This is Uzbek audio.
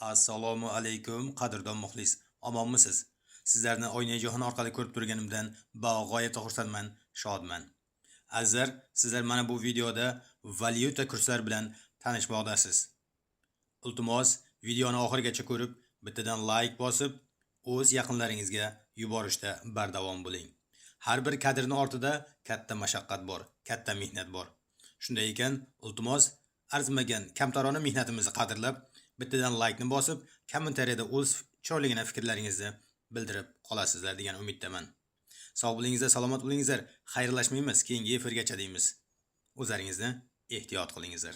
Assalomu alaykum, qadrdon muxlis. Omonmisiz? Sizlarni Oynajohan orqali ko'rib turganimdan bag'oyat xursandman, shodman. Azizlar, sizlar mana bu videoda valyuta kurslari bilan tanishmoqdasiz. Iltimos, videoni oxirigacha ko'rib, bittadan like bosib, o'z yaqinlaringizga yuborishda bardavom bo'ling. Har bir kadrning ortida katta mashaqqat bor, katta mehnat bor. Shunday ekan, iltimos, arzimagan kamtarona mehnatimizni qadrlab, bittadan like ni bosib, kommentariyada o'z chiroyligina fikrlaringizni bildirib qolasizlar degan umiddaman. Sog' bo'lingizlar, salomat bo'lingizlar. Xayrlashmaymiz, keyingi efirgacha deymiz. O'zlaringizni ehtiyot qilingizlar.